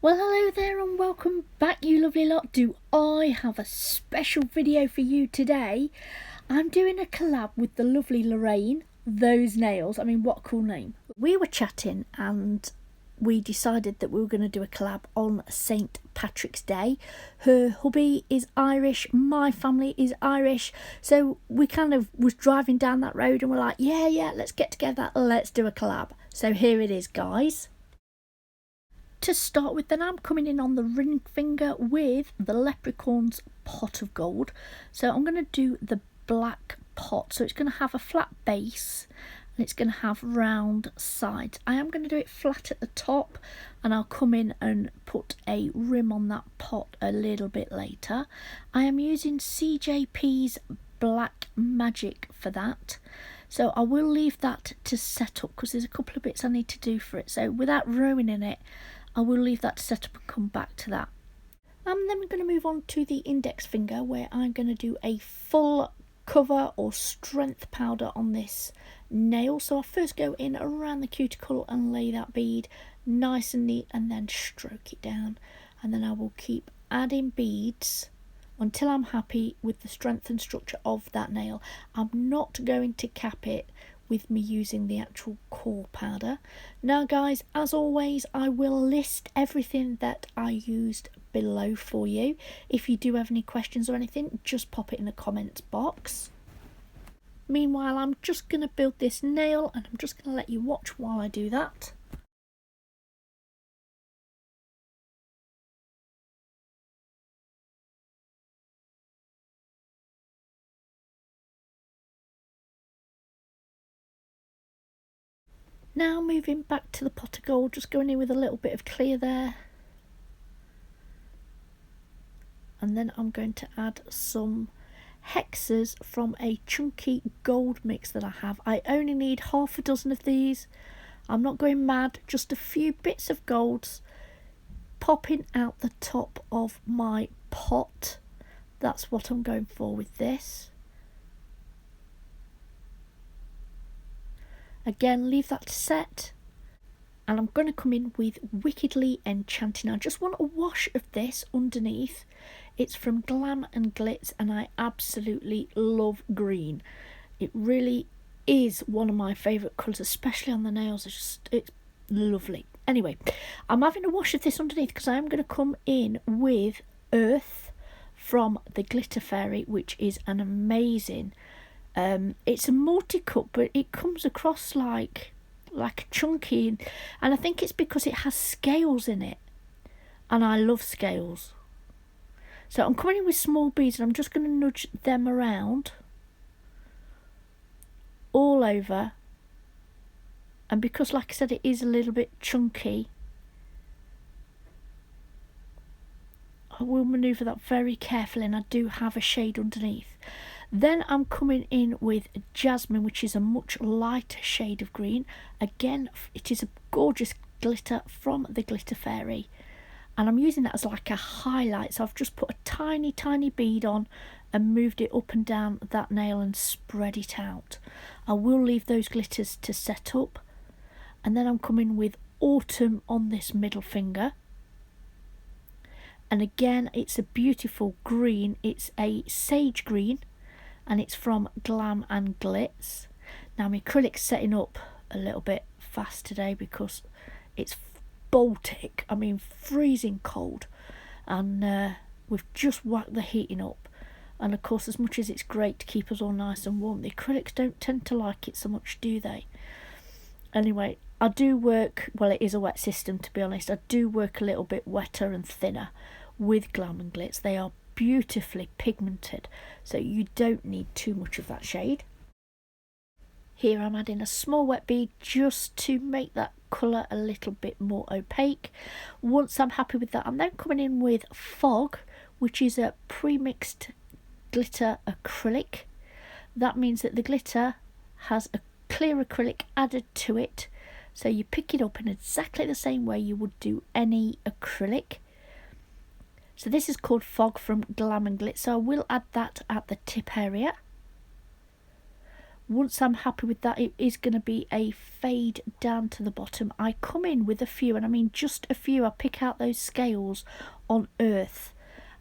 Well, hello there and welcome back, you lovely lot. Do I have a special video for you today? I'm doing a collab with the lovely Lorraine. Those nails, I mean, what a cool name. We were chatting and we decided that we were going to do a collab on St. Patrick's Day. Her hubby is Irish, my family is Irish, so we kind of was driving down that road and we're like, yeah, let's get together, let's do a collab. So here it is, guys. To start with, then I'm coming in on the ring finger with the Leprechauns Pot of Gold. So I'm going to do the black pot. So it's going to have a flat base and it's going to have round sides. I am going to do it flat at the top and I'll come in and put a rim on that pot a little bit later. I am using CJP's Black Magic for that. So I will leave that to set up because there's a couple of bits I need to do for it. So without ruining it, I will leave that to set up and come back to that. Then we're going to move on to the index finger where I'm going to do a full cover or strength powder on this nail. So I'll first go in around the cuticle and lay that bead nice and neat and then stroke it down. And then I will keep adding beads until I'm happy with the strength and structure of that nail. I'm not going to cap it with me using the actual core powder. Now guys, as always, I will list everything that I used below for you. If you do have any questions or anything, just pop it in the comments box. Meanwhile, I'm just going to build this nail and I'm just going to let you watch while I do that. Now moving back to the pot of gold, just going in with a little bit of clear there. And then I'm going to add some hexes from a chunky gold mix that I have. I only need half a dozen of these. I'm not going mad, just a few bits of golds popping out the top of my pot. That's what I'm going for with this. Again, leave that to set. And I'm going to come in with Wickedly Enchanting. I just want a wash of this underneath. It's from Glam Glits and I absolutely love green. It really is one of my favourite colours, especially on the nails. It's lovely. Anyway, I'm having a wash of this underneath because I am going to come in with Earth from the Glitter Fairy, which is an amazing... it's a multi-cut, but it comes across like chunky, and I think it's because it has scales in it, and I love scales. So I'm coming in with small beads and I'm just going to nudge them around all over, and because like I said it is a little bit chunky, I will manoeuvre that very carefully, and I do have a shade underneath. Then I'm coming in with Jasmine, which is a much lighter shade of green. Again, it is a gorgeous glitter from the Glitter Fairy. And I'm using that as like a highlight. So I've just put a tiny bead on and moved it up and down that nail and spread it out. I will leave those glitters to set up. And then I'm coming with Autumn on this middle finger. And again, it's a beautiful green. It's a sage green. And it's from Glam Glits. Now my acrylic's setting up a little bit fast today because it's Baltic, I mean freezing cold, and we've just whacked the heating up, and of course as much as it's great to keep us all nice and warm, the acrylics don't tend to like it so much, do they? Anyway, I do work, well it is a wet system to be honest, I do work a little bit wetter and thinner with Glam Glits. They are beautifully pigmented, so you don't need too much of that shade. Here I'm adding a small wet bead just to make that colour a little bit more opaque. Once I'm happy with that, I'm then coming in with Fog, which is a pre-mixed glitter acrylic. That means that the glitter has a clear acrylic added to it, so you pick it up in exactly the same way you would do any acrylic. So this is called Fog from Glam Glits. So I will add that at the tip area. Once I'm happy with that, it is going to be a fade down to the bottom. I come in with a few, and I mean just a few. I pick out those scales on earth,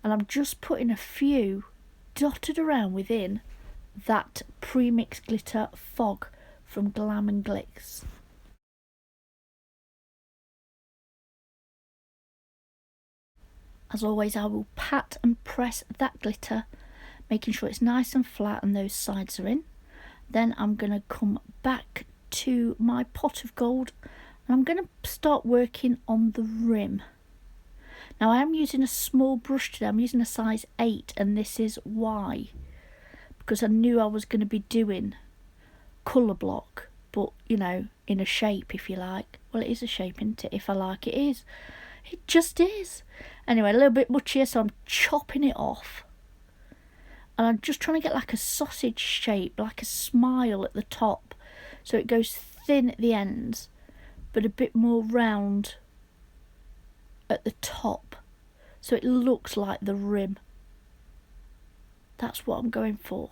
and I'm just putting a few dotted around within that pre-mixed glitter Fog from Glam Glits. As always, I will pat and press that glitter, making sure it's nice and flat and those sides are in. Then I'm going to come back to my pot of gold, and I'm going to start working on the rim. Now I am using a small brush today. I'm using a size 8, and this is why. Because I knew I was going to be doing colour block, but you know, in a shape, if you like. Well, it is a shape, isn't it? If I like it is. It just is. Anyway, a little bit much here, so I'm chopping it off. And I'm just trying to get like a sausage shape, like a smile at the top. So it goes thin at the ends, but a bit more round at the top. So it looks like the rim. That's what I'm going for.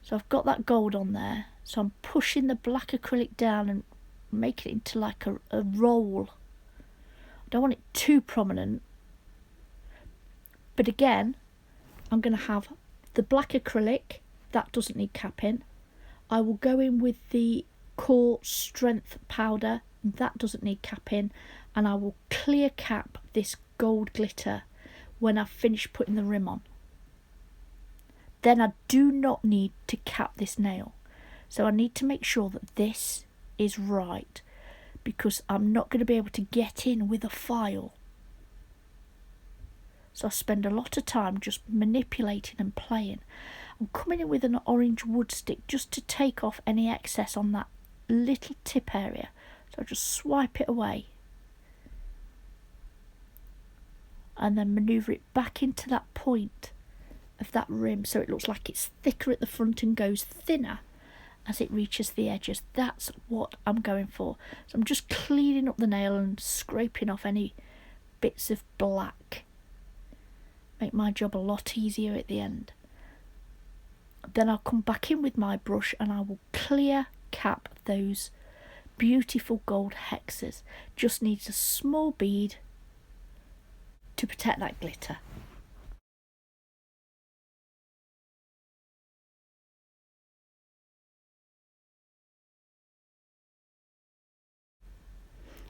So I've got that gold on there. So I'm pushing the black acrylic down and making it into like a roll. I don't want it too prominent. But again, I'm going to have the black acrylic. That doesn't need capping. I will go in with the Core Strength powder. That doesn't need capping. And I will clear cap this gold glitter when I've finished putting the rim on. Then I do not need to cap this nail. So I need to make sure that this is right, because I'm not going to be able to get in with a file. So I spend a lot of time just manipulating and playing. I'm coming in with an orange wood stick just to take off any excess on that little tip area. So I just swipe it away. And then manoeuvre it back into that point of that rim, so it looks like it's thicker at the front and goes thinner as it reaches the edges. That's what I'm going for. So I'm just cleaning up the nail and scraping off any bits of black. Make my job a lot easier at the end. Then I'll come back in with my brush and I will clear cap those beautiful gold hexes. Just needs a small bead to protect that glitter.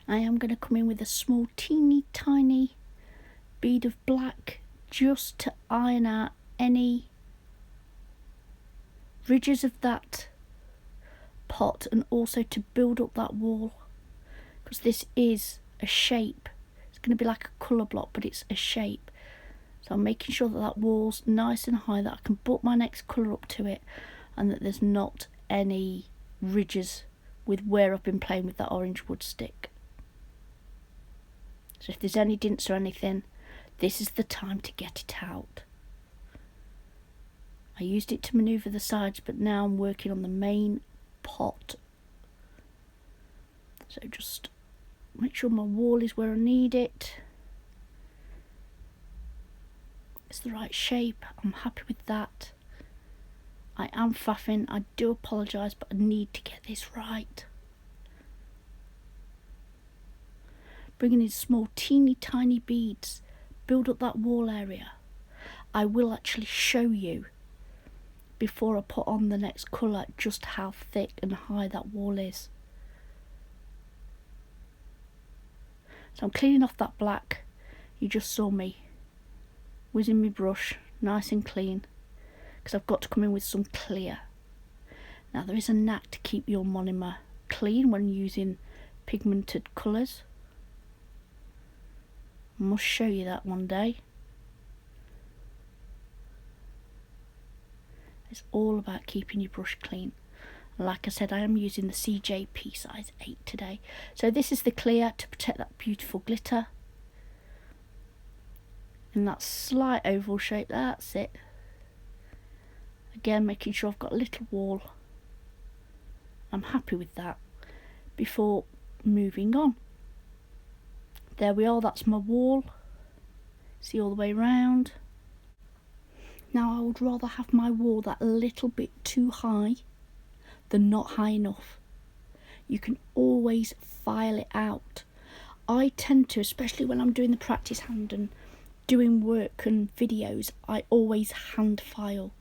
I am going to come in with a small teeny tiny bead of black just to iron out any ridges of that pot and also to build up that wall, because this is a shape. It's going to be like a colour block, but it's a shape. So I'm making sure that that wall's nice and high, that I can put my next colour up to it, and that there's not any ridges with where I've been playing with that orange wood stick. So if there's any dints or anything, this is the time to get it out. I used it to manoeuvre the sides, but now I'm working on the main pot. So just make sure my wall is where I need it. It's the right shape. I'm happy with that. I am faffing. I do apologise, but I need to get this right. Bringing in small teeny tiny beads, build up that wall area. I will actually show you before I put on the next colour just how thick and high that wall is. So I'm cleaning off that black. You just saw me whizzing my brush nice and clean, because I've got to come in with some clear. Now there is a knack to keep your monomer clean when using pigmented colours. I must show you that one day. It's all about keeping your brush clean. Like I said, I am using the CJP size 8 today. So this is the clear to protect that beautiful glitter. In that slight oval shape, that's it. Again, making sure I've got a little wall. I'm happy with that before moving on. There we are, that's my wall. See, all the way round. Now I would rather have my wall that little bit too high than not high enough. You can always file it out. I tend to, especially when I'm doing the practice hand and doing work and videos, I always hand file.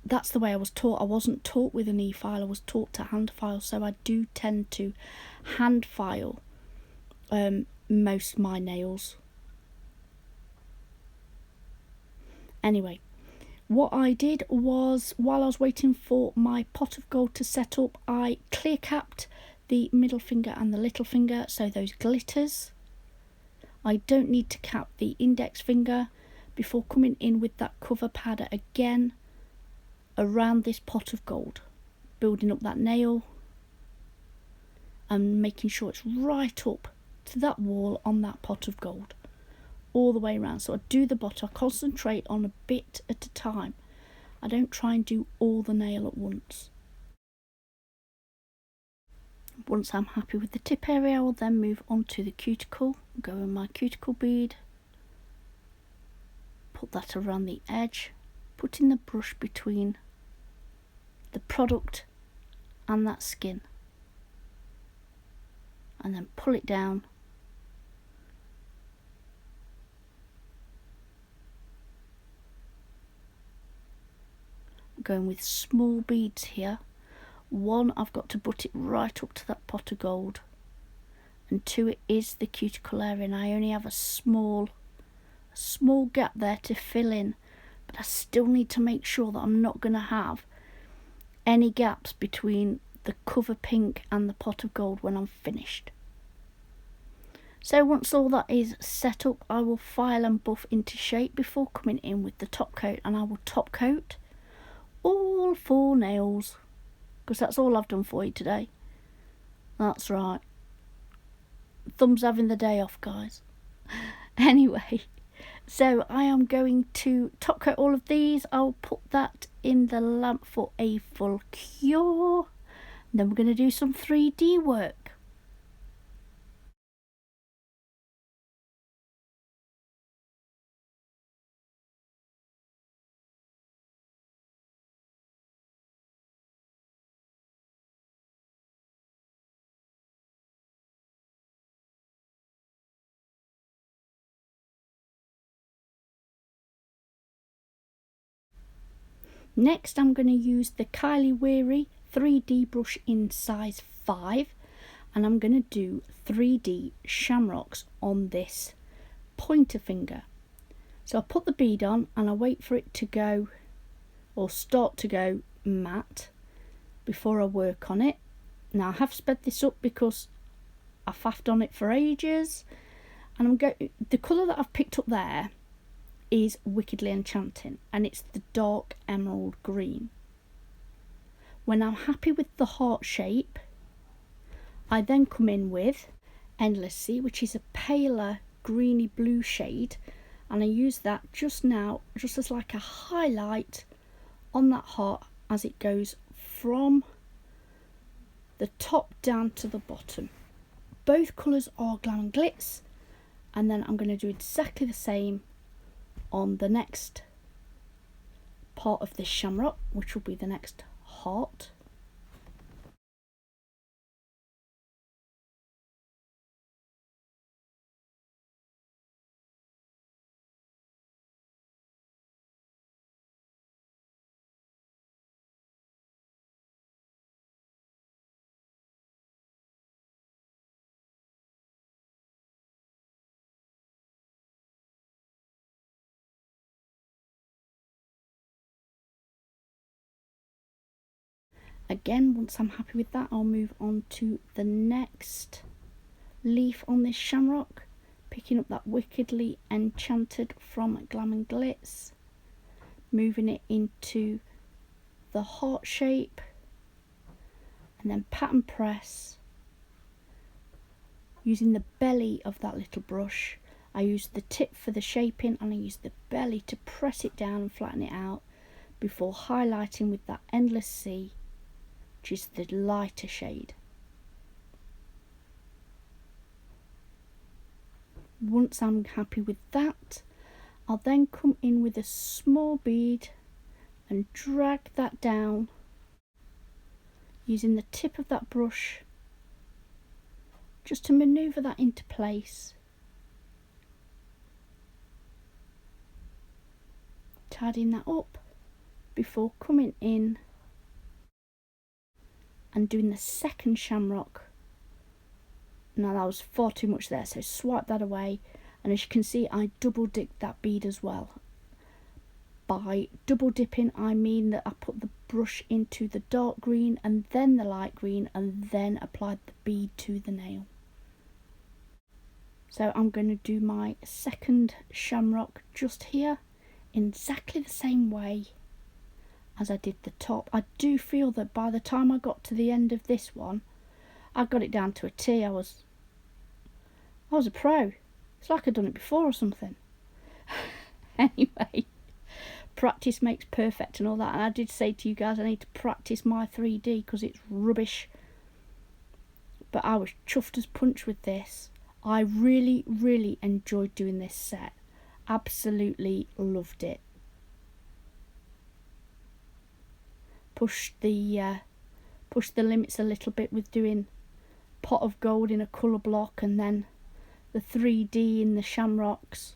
That's the way I was taught. I wasn't taught with an e-file, I was taught to hand file, so I do tend to hand file most of my nails. Anyway, what I did was, while I was waiting for my pot of gold to set up, I clear capped the middle finger and the little finger, so those glitters. I don't need to cap the index finger before coming in with that cover powder again around this pot of gold, building up that nail and making sure it's right up to that wall on that pot of gold, all the way around. So I do the bottom, I concentrate on a bit at a time. I don't try and do all the nail at once. Once I'm happy with the tip area, I will then move on to the cuticle. Go in my cuticle bead, put that around the edge, putting the brush between the product and that skin, and then pull it down. Going with small beads here. One, I've got to butt it right up to that pot of gold, and two, it is the cuticle area, and I only have a small gap there to fill in, but I still need to make sure that I'm not going to have any gaps between the cover pink and the pot of gold when I'm finished. So once all that is set up, I will file and buff into shape before coming in with the top coat, and I will top coat all 4 nails, because that's all I've done for you today. That's right, thumbs having the day off, guys. Anyway, so I am going to top coat all of these. I'll put that in the lamp for a full cure, and then we're going to do some 3D work. Next, I'm going to use the Kylie Weary 3D brush in size 5, and I'm going to do 3D shamrocks on this pointer finger. So I put the bead on and I wait for it to go, or start to go, matte before I work on it. Now I have sped this up because I faffed on it for ages, and the colour that I've picked up there is Wickedly Enchanting, and it's the dark emerald green. When I'm happy with the heart shape, I then come in with Endless Sea, which is a paler greeny blue shade, and I use that just now, just as like a highlight on that heart as it goes from the top down to the bottom. Both colours are Glam Glits, and then I'm going to do exactly the same on the next part of this shamrock, which will be the next heart. Again, once I'm happy with that, I'll move on to the next leaf on this shamrock, picking up that Wickedly Enchanted from Glam Glits, moving it into the heart shape, and then pattern press using the belly of that little brush. I use the tip for the shaping, and I use the belly to press it down and flatten it out before highlighting with that Endless Sea, which is the lighter shade. Once I'm happy with that, I'll then come in with a small bead and drag that down using the tip of that brush just to manoeuvre that into place. Tidying that up before coming in and doing the second shamrock. Now that was far too much there, so swipe that away, and as you can see I double dipped that bead as well. By double dipping I mean that I put the brush into the dark green and then the light green and then applied the bead to the nail. So I'm going to do my second shamrock just here in exactly the same way as I did the top. I do feel that by the time I got to the end of this one, I got it down to a T. I was a pro. It's like I'd done it before or something. Anyway, practice makes perfect and all that, and I did say to you guys I need to practice my 3D because it's rubbish. But I was chuffed as punch with this. I really enjoyed doing this set. Absolutely loved it. Pushed the limits a little bit with doing Pot of Gold in a colour block and then the 3D in the Shamrocks.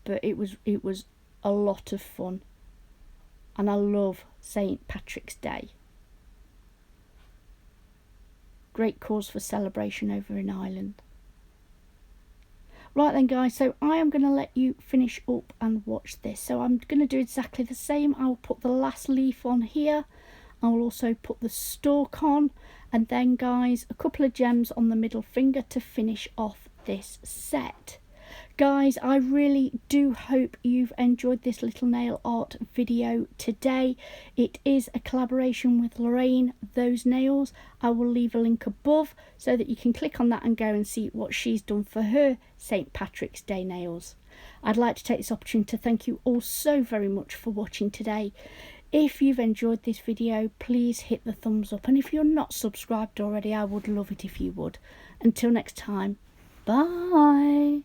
But it was a lot of fun, and I love St. Patrick's Day. Great cause for celebration over in Ireland. Right then guys, so I am going to let you finish up and watch this. So I'm going to do exactly the same. I'll put the last leaf on here. I will also put the stalk on, and then guys, a couple of gems on the middle finger to finish off this set. Guys, I really do hope you've enjoyed this little nail art video today. It is a collaboration with Lorraine, Those Nails. I will leave a link above so that you can click on that and go and see what she's done for her St. Patrick's Day nails. I'd like to take this opportunity to thank you all so very much for watching today. If you've enjoyed this video, please hit the thumbs up, and if you're not subscribed already, I would love it if you would. Until next time, bye.